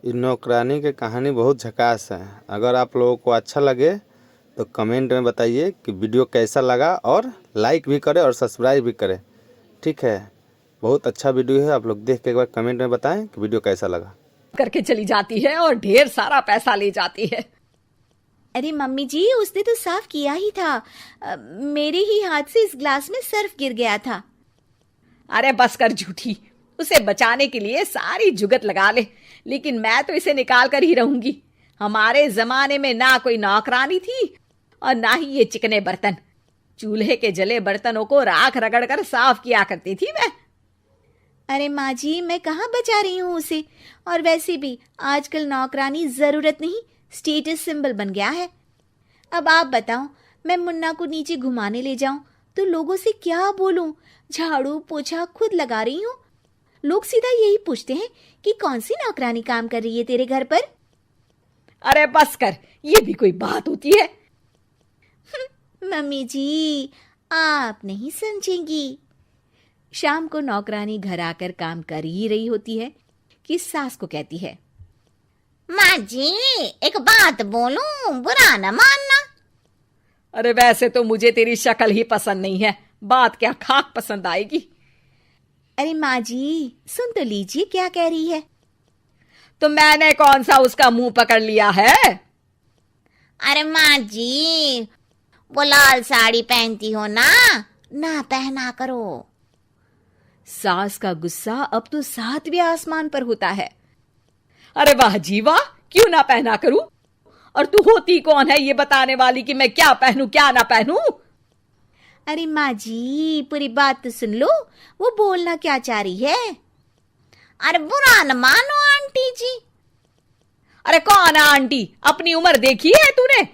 ये नौकरानी की कहानी बहुत झकास है। अगर आप लोगों को अच्छा लगे तो कमेंट में बताइए कि वीडियो कैसा लगा, और लाइक भी करें और सब्सक्राइब भी करें। ठीक है, बहुत अच्छा वीडियो है। आप लोग देख के एक बार कमेंट में बताएं कि वीडियो कैसा लगा। करके चली जाती है और ढेर सारा पैसा ले जाती है। अरे मम्मी जी, उसने तो साफ किया ही था। मेरे ही हाथ से इस ग्लास में सर्फ गिर गया था। अरे बस कर झूठी, उसे बचाने के लिए सारी जुगत लगा ले, लेकिन मैं तो इसे निकाल कर ही रहूंगी। हमारे जमाने में ना कोई नौकरानी थी और ना ही ये चिकने बर्तन। चूल्हे के जले बर्तनों को राख रगड़ कर साफ किया करती थी मैं। अरे माँ जी, मैं कहाँ बचा रही हूँ उसे। और वैसे भी आजकल नौकरानी जरूरत नहीं, स्टेटस सिंबल बन गया है। अब आप बताओ, मैं मुन्ना को नीचे घुमाने ले जाऊं तो लोगों से क्या बोलूं? झाड़ू पोछा खुद लगा रही हूँ। लोग सीधा यही पूछते हैं कि कौन सी नौकरानी काम कर रही है तेरे घर पर। अरे बस कर, ये भी कोई बात होती है? मम्मी जी, आप नहीं समझेंगी। शाम को नौकरानी घर आकर काम कर ही रही होती है कि सास को कहती है, माँ जी एक बात बोलूं, बुरा न मानना। अरे वैसे तो मुझे तेरी शक्ल ही पसंद नहीं है, बात क्या खाक पसंद आएगी। अरे माँ जी, सुन तो लीजिए क्या कह रही है। तो मैंने कौन सा उसका मुंह पकड़ लिया है? अरे माँ जी, वो लाल साड़ी पहनती हो ना, ना पहना करो। सास का गुस्सा अब तो 7वें आसमान पर होता है। अरे वाह जी वाह, क्यों ना पहना करूं? और तू होती कौन है ये बताने वाली कि मैं क्या पहनूं क्या ना पहनूं? अरे माँ जी, पूरी बात तो सुन लो, वो बोलना क्या चाह रही है। अरे बुरा न मानो आंटी जी। अरे कौन है आंटी? अपनी उम्र देखी है तूने?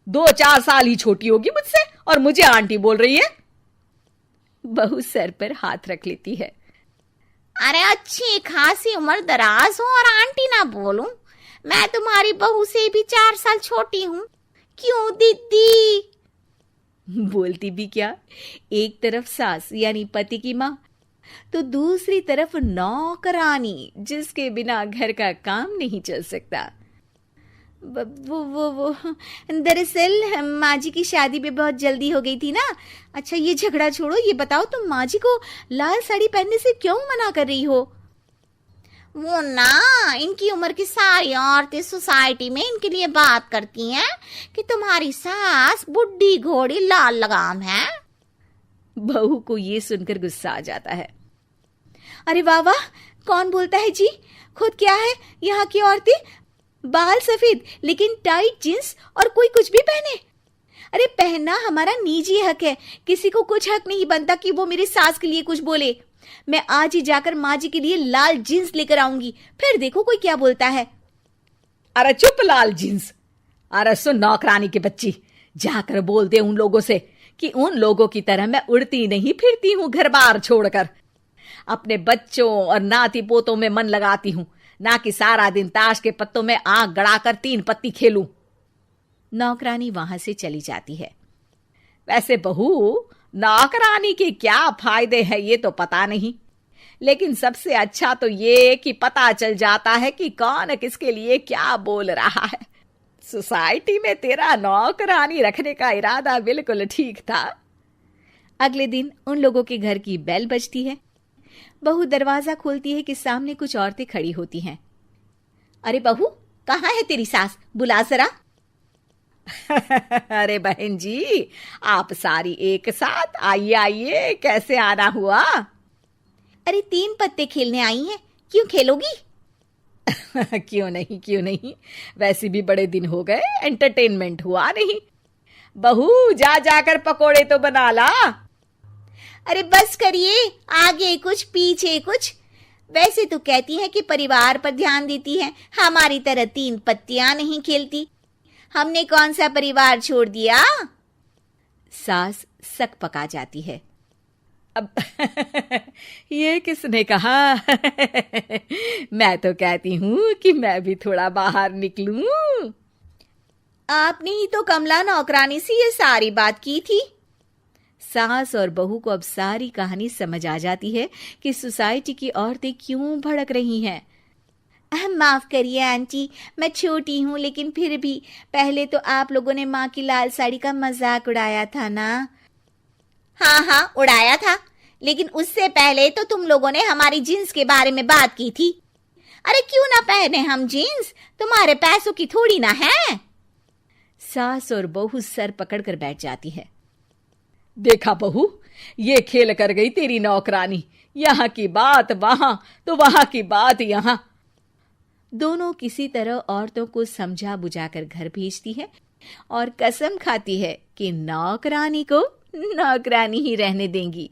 2-4 साल ही छोटी होगी मुझसे और मुझे आंटी बोल रही है। बहू सर पर हाथ रख लेती है। अरे अच्छी खासी उम्र दराज हो और आंटी ना बोलूं? मैं तुम्हारी बहू से भी 4 साल छोटी हूं। क्यों दीदी? बोलती भी क्या, एक तरफ सास यानी पति की माँ, तो दूसरी तरफ नौकरानी जिसके बिना घर का काम नहीं चल सकता। वो दरअसल माँ जी की शादी भी बहुत जल्दी हो गई थी ना। अच्छा ये झगड़ा छोड़ो, ये बताओ तुम माँ जी को लाल साड़ी पहनने से क्यों मना कर रही हो? वो ना, इनकी उम्र की सारी औरतें सोसाइटी में इनके लिए बात करती हैं कि तुम्हारी सास बुढ़ी घोड़ी लाल लगाम है। बहू को ये सुनकर गुस्सा आ जाता है। अरे वाह वाह, कौन बोलता है जी? खुद क्या है यहाँ की औरतें, बाल सफेद लेकिन टाइट जींस और कोई कुछ भी पहने। अरे पहनना हमारा निजी हक है, किसी को कुछ हक नहीं बनता कि वो मेरी सास के लिए कुछ बोले। मैं आज ही जाकर माँ जी के लिए लाल जींस लेकर आऊंगी, फिर देखो कोई क्या बोलता है। अरे चुप लाल जींस। अरे सुन नौकरानी की बच्ची, जाकर बोल दे उन लोगों से कि उन लोगों की तरह मैं उड़ती नहीं फिरती हूं घर बार छोड़कर। अपने बच्चों और नाती पोतों में मन लगाती हूं, ना कि सारा दिन ताश के पत्तों में आंख गड़ाकर 3 पत्ती खेलूं। नौकरानी वहां से चली जाती है। वैसे बहू, नौकरानी के क्या फायदे हैं ये तो पता नहीं, लेकिन सबसे अच्छा तो ये कि पता चल जाता है कि कौन किसके लिए क्या बोल रहा है। सोसाइटी में तेरा नौकरानी रखने का इरादा बिल्कुल ठीक था। अगले दिन उन लोगों के घर की बेल बजती है। बहू दरवाजा खोलती है कि सामने कुछ औरतें खड़ी होती हैं। अरे बहू, कहाँ है तेरी सास? बुला जरा। अरे बहन जी, आप सारी एक साथ आइए आइए, कैसे आना हुआ? अरे 3 पत्ते खेलने आई हैं, क्यों खेलोगी? क्यों नहीं क्यों नहीं, वैसे भी बड़े दिन हो गए, एंटरटेनमेंट हुआ नहीं। बहू जा जाकर पकोड़े तो बना ला। अरे बस करिए, आगे कुछ पीछे कुछ। वैसे तो कहती है कि परिवार पर ध्यान देती है, हमारी तरह 3 पत्तियां नहीं खेलती। हमने कौन सा परिवार छोड़ दिया? सास सक पका जाती है। अब ये किसने कहा? मैं तो कहती हूं कि मैं भी थोड़ा बाहर निकलूं। आपने ही तो कमला नौकरानी से ये सारी बात की थी। सास और बहू को अब सारी कहानी समझ आ जाती है कि सोसाइटी की औरतें क्यों भड़क रही हैं। माफ करिए आंटी, मैं छोटी हूँ, लेकिन फिर भी पहले तो आप लोगों ने माँ की लाल साड़ी का मजाक उड़ाया था ना। हाँ हाँ, उड़ाया था, लेकिन उससे पहले तो तुम लोगों ने हमारी जीन्स के बारे में बात की थी। अरे क्यों ना पहने हम जीन्स, तुम्हारे पैसों की थोड़ी ना है। सास और बहू सर पकड़ कर बैठ जाती है। देखा बहू, ये खेल कर गई तेरी नौकरानी, यहाँ की बात वहां तो वहां की बात यहाँ। दोनों किसी तरह औरतों को समझा बुझाकर घर भेजती है और कसम खाती है कि नौकरानी को नौकरानी ही रहने देंगी।